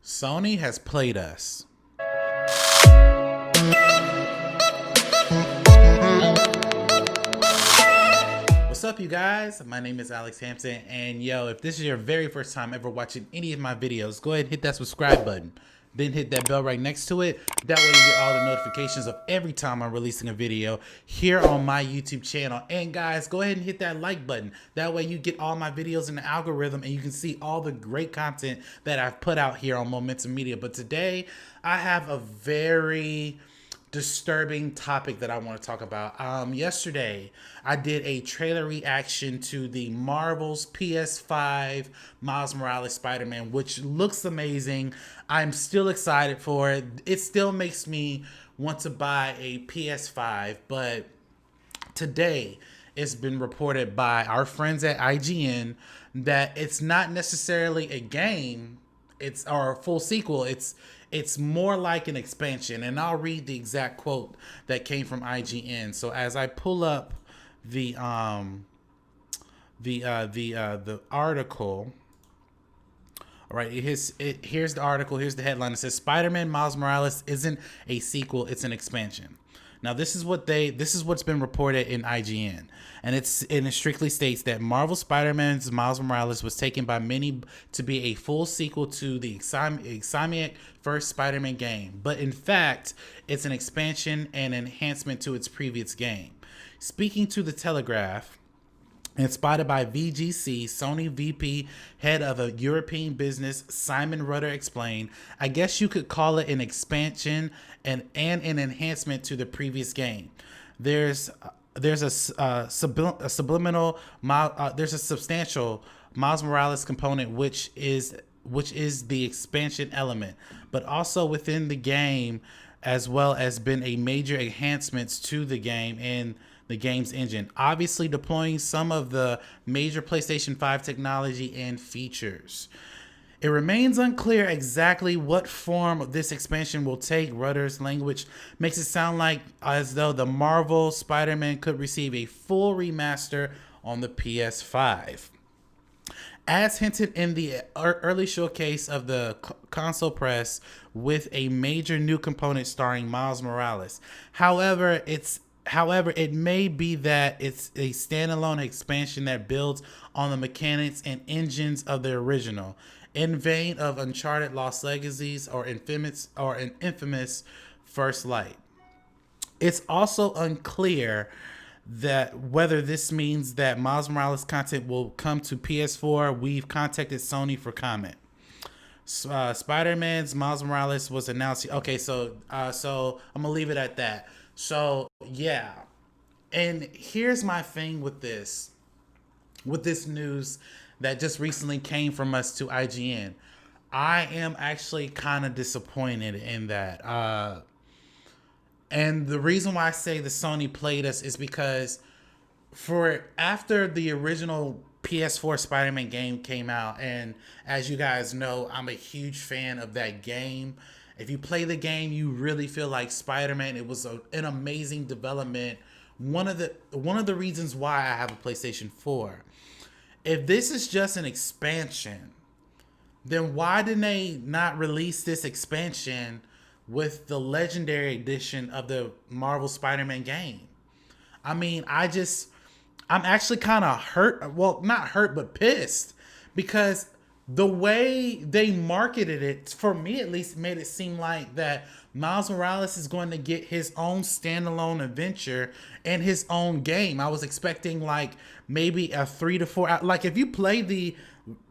Sony has played us. What's up, you guys? My name is Alex Hampton, and if this is your very first time ever watching any of my videos, go ahead and hit that subscribe button. Then hit that bell right next to it. That way you get all the notifications of every time I'm releasing a video here on my YouTube channel. And guys, go ahead and hit that like button. That way you get all my videos in the algorithm and you can see all the great content that I've put out here on Momentum Media. But today I have a very disturbing topic that I want to talk about. Yesterday, I did a trailer reaction to the Marvel's PS5 Miles Morales Spider-Man, which looks amazing. I'm still excited for it. It still makes me want to buy a PS5, but today it's been reported by our friends at IGN that it's not necessarily a game, or a full sequel. It's more like an expansion, and I'll read the exact quote that came from IGN. So as I pull up the article, all right, here's the article. Here's the headline. It says Spider-Man Miles Morales isn't a sequel; it's an expansion. Now, this is what's been reported in IGN, and it strictly states that Marvel Spider-Man's Miles Morales was taken by many to be a full sequel to the Insomniac first Spider-Man game, but in fact, it's an expansion and enhancement to its previous game. Speaking to The Telegraph, inspired by VGC, Sony VP, head of a European business, Simon Rutter explained, "I guess you could call it an expansion and an enhancement to the previous game. There's a substantial Miles Morales component, which is the expansion element, but also within the game, as well as been a major enhancements to the game and the game's engine, obviously deploying some of the major PlayStation 5 technology and features. It remains unclear exactly what form this expansion will take." Rutter's language makes it sound like as though the Marvel Spider-Man could receive a full remaster on the PS5. As hinted in the early showcase of the console press, with a major new component starring Miles Morales. However, it may be that it's a standalone expansion that builds on the mechanics and engines of the original, in vein of Uncharted Lost Legacies or an infamous First Light. It's also unclear that whether this means that Miles Morales content will come to PS4. We've contacted Sony for comment. Spider-Man's Miles Morales was announced. Okay, so I'm gonna leave it at that. So yeah, and here's my thing with this news that just recently came from us to IGN. I am actually kind of disappointed in that. And the reason why I say the Sony played us is because after the original PS4 Spider-Man game came out, and as you guys know, I'm a huge fan of that game. If you play the game, you really feel like Spider-Man. It was an amazing development. One of the reasons why I have a PlayStation 4. If this is just an expansion, then why didn't they not release this expansion with the Legendary Edition of the Marvel Spider-Man game? I mean, I'm actually kind of hurt. Well, not hurt, but pissed, because the way they marketed it, for me at least, made it seem like that Miles Morales is going to get his own standalone adventure and his own game. I was expecting like maybe a 3 to 4 hour, like if you play the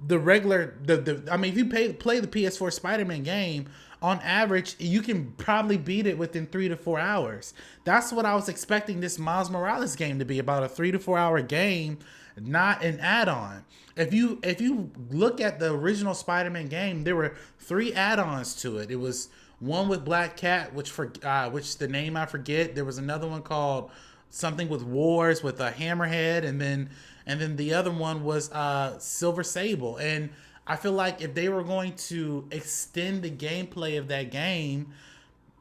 regular, if you play the PS4 Spider-Man game, on average, you can probably beat it within 3 to 4 hours. That's what I was expecting this Miles Morales game to be, about a 3 to 4 hour game, not an add-on. If you look at the original Spider-Man game, there were 3 add-ons to it. It was one with Black Cat, which the name I forget. There was another one called something with Wars with a Hammerhead, and then the other one was Silver Sable. And I feel like if they were going to extend the gameplay of that game,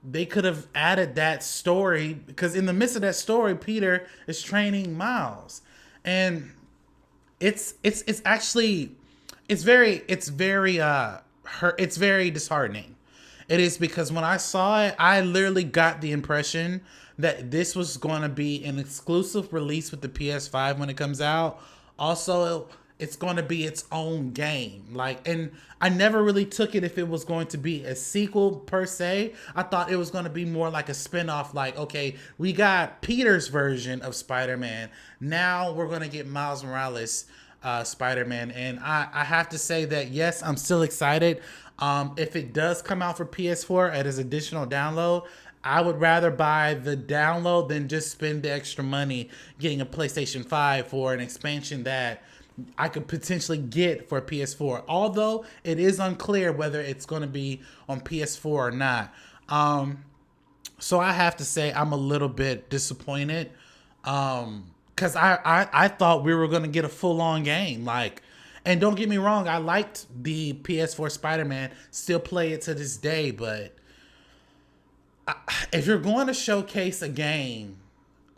they could have added that story, because in the midst of that story, Peter is training Miles, and it's very it's very disheartening. It is, because when I saw it, I literally got the impression that this was going to be an exclusive release with the PS5 when it comes out. Also, it's going to be its own game. Like, and I never really took it if it was going to be a sequel per se. I thought it was going to be more like a spin-off. Like, okay, we got Peter's version of Spider-Man. Now we're going to get Miles Morales Spider-Man. And I have to say that, yes, I'm still excited. If it does come out for PS4 as additional download, I would rather buy the download than just spend the extra money getting a PlayStation 5 for an expansion that I could potentially get for PS4. Although it is unclear whether it's going to be on PS4 or not. So I have to say I'm a little bit disappointed. Because I thought we were going to get a full-on game. Like, and don't get me wrong, I liked the PS4 Spider-Man. Still play it to this day, but if you're going to showcase a game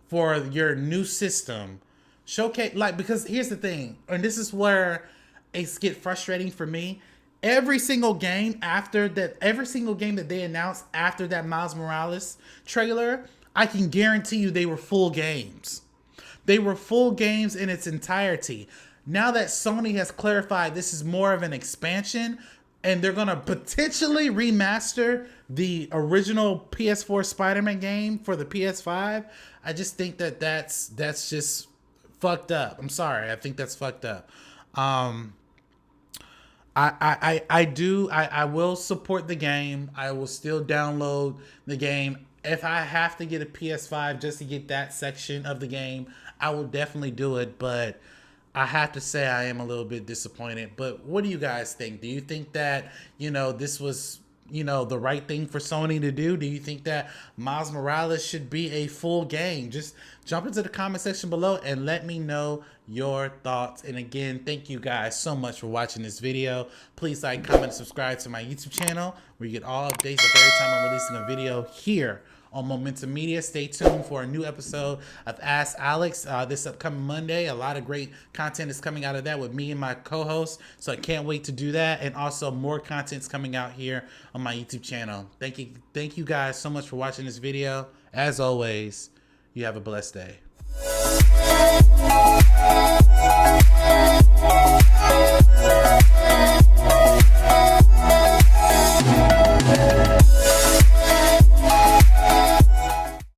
for your new system, showcase, like, because here's the thing, and this is where it gets frustrating for me. Every single game that they announced after that Miles Morales trailer, I can guarantee you they were full games. They were full games in its entirety. Now that Sony has clarified this is more of an expansion, and they're going to potentially remaster the original PS4 Spider-Man game for the PS5, I just think that that's just fucked up. I'm sorry. I think that's fucked up. I will support the game. I will still download the game. If I have to get a PS5 just to get that section of the game, I will definitely do it. But I have to say I am a little bit disappointed. But what do you guys think? Do you think that, this was, the right thing for Sony to do? Do you think that Miles Morales should be a full game? Just jump into the comment section below and let me know your thoughts. And again, thank you guys so much for watching this video. Please like, comment, and subscribe to my YouTube channel where you get all updates of every time I'm releasing a video here on Momentum Media. Stay tuned for a new episode of Ask Alex this upcoming Monday. A lot of great content is coming out of that with me and my co-host, so I can't wait to do that. And also more content's coming out here on my YouTube channel. Thank you guys so much for watching this video. As always, you have a blessed day.